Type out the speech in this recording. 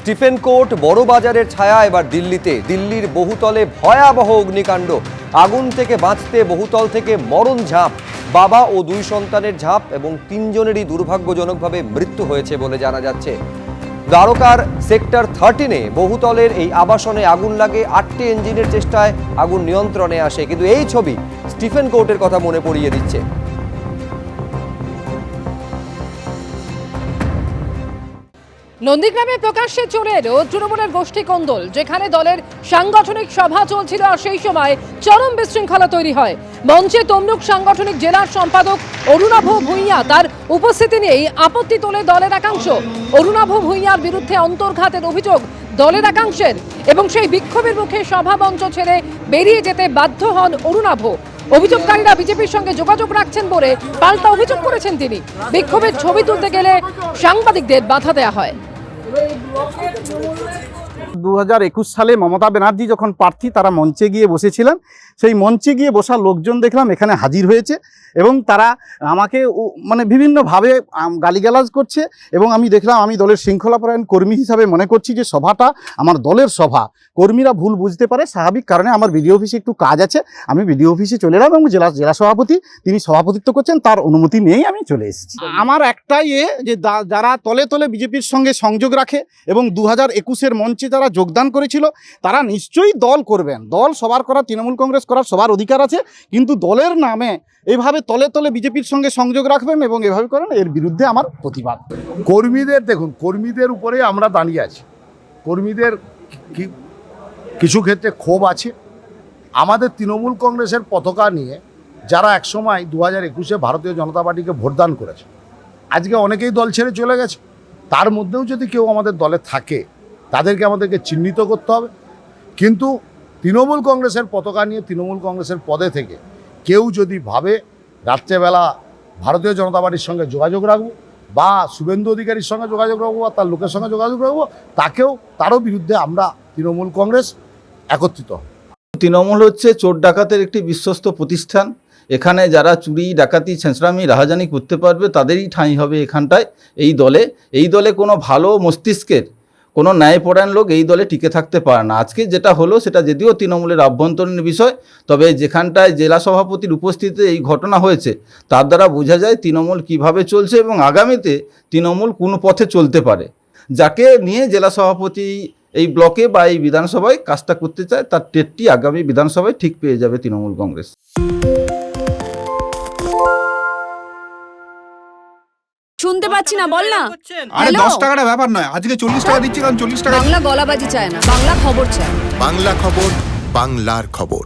Stephen court বড় বাজারের ছায়া এবার দিল্লিতে। দিল্লির বহুতলে ভয়াবহ অগ্নিকাণ্ড, আগুন থেকে বাঁচতে বহুতল থেকে মরণ ঝাঁপ। বাবা ও দুই সন্তানের ঝাঁপ এবং তিনজনেরই দুর্ভাগ্যজনকভাবে মৃত্যু হয়েছে বলে জানা যাচ্ছে। দ্বারকার সেক্টর 13-এ বহুতলের এই আবাসনে আগুন লাগে। 8টি ইঞ্জিনের চেষ্টায় আগুন নিয়ন্ত্রণে আসে, কিন্তু এই ছবি স্টিফেন কোর্টের কথা মনে পড়িয়ে দিচ্ছে। নন্দীগ্রামে প্রকাশ্যে চলে এলো তৃণমূলের গোষ্ঠী কোন্দল, যেখানে দলের সাংগঠনিক সভা চলছিল আর সেই সময় চরম বিশৃঙ্খলা তৈরি হয়। মঞ্চে তমলুক সাংগঠনিক জেলার সম্পাদক অরুণাভ ভূঁইয়া, তার উপস্থিতি নিয়েই আপত্তি তোলে দলের একাংশ। অরুণাভ ভূঁইয়ার বিরুদ্ধে অন্তর্ঘাতের অভিযোগ দলের একাংশের, এবং সেই বিক্ষোভের মুখে সভা মঞ্চ ছেড়ে বেরিয়ে যেতে বাধ্য হন অরুণাভ। অভিযোগকারীরা বিজেপির সঙ্গে যোগাযোগ রাখছেন বলে পাল্টা অভিযোগ করেছেন তিনি। বিক্ষোভের ছবি তুলতে গেলে সাংবাদিকদের বাধা দেওয়া হয়। 2021 সালে মমতা ব্যানার্জি যখন প্রার্থী, তারা মঞ্চে গিয়ে বসেছিলেন। সেই মঞ্চে গিয়ে বসা লোকজন দেখলাম এখানে হাজির হয়েছে এবং তারা আমাকে মানে বিভিন্নভাবে গালিগালাজ করছে। এবং আমি দেখলাম, আমি দলের শৃঙ্খলাপরায়ণ কর্মী হিসাবে মনে করছি যে সভাটা আমার দলের সভা। কর্মীরা ভুল বুঝতে পারে, স্বাভাবিক কারণে আমার বিডিও অফিসে একটু কাজ আছে, আমি বিডিও অফিসে চলে এলাম এবং জেলা সভাপতি তিনি সভাপতিত্ব করছেন, তার অনুমতি নিয়েই আমি চলে এসেছি। আমার একটাই যে যারা তলে তলে বিজেপির সঙ্গে সংযোগ রাখে এবং 2021-এর মঞ্চে যারা যোগদান করেছিল, তারা নিশ্চয়ই দল করবেন। দল সবার করা, তৃণমূল কংগ্রেস করার সবার অধিকার আছে, কিন্তু দলের নামে এইভাবে তলে তলে বিজেপির সঙ্গে সংযোগ রাখবেন এবং এভাবে করেন, এর বিরুদ্ধে আমার প্রতিবাদ। কর্মীদের দেখুন, কর্মীদের উপরে আমরা দাঁড়িয়ে আছি। কর্মীদের কিছু ক্ষেত্রে ক্ষোভ আছে। আমাদের তৃণমূল কংগ্রেসের পতাকা নিয়ে যারা একসময় 2021-এ ভারতীয় জনতা পার্টিকে ভোটদান করেছে, আজকে অনেকেই দল ছেড়ে চলে গেছে। তার মধ্যেও যদি কেউ আমাদের দলে থাকে, তাদেরকে আমাদেরকে চিহ্নিত করতে হবে। কিন্তু তৃণমূল কংগ্রেসের পতাকা নিয়ে তৃণমূল কংগ্রেসের পদে থেকে কেউ যদি ভাবে রাত্রেবেলা ভারতীয় জনতা পার্টির সঙ্গে যোগাযোগ রাখবো বা শুভেন্দু অধিকারীর সঙ্গে যোগাযোগ রাখবো বা তার লোকের সঙ্গে যোগাযোগ রাখবো, তারও বিরুদ্ধে আমরা তৃণমূল কংগ্রেস একত্রিত। তৃণমূল হচ্ছে চোর ডাকাতের একটি বিশ্বস্ত প্রতিষ্ঠান। এখানে যারা চুরি ডাকাতি ছেঁচড়ামি রাহাজানি করতে পারবে তাদেরই ঠাঁই হবে এখানটায়। এই দলে কোনো ভালো মস্তিষ্কের, কোনো ন্যায়পরায়ণ লোক এই দলে টিকে থাকতে পারে না। আজকে যেটা হলো সেটা যদিও তৃণমূলের আভ্যন্তরীণ বিষয়, তবে যেখানটায় জেলা সভাপতির উপস্থিতিতে এই ঘটনা হয়েছে, তার দ্বারা বোঝা যায় তৃণমূল কিভাবে চলছে এবং আগামীতে তৃণমূল কোন পথে চলতে পারে। যাকে নিয়ে জেলা সভাপতি এই ব্লকে বা এই বিধানসভায় কাজটা করতে চায়, তার টেটটি আগামী বিধানসভায় ঠিক পেয়ে যাবে তৃণমূল কংগ্রেস। শুনতে পাচ্ছি না, বল না। আরে 10 টাকাটা ব্যাপার নয়, আজকে 40 টাকা দিচ্ছি, কারণ 40 টাকা। বাংলা গলাবাজি চায় না, বাংলা খবর চায়। বাংলা খবর, বাংলার খবর।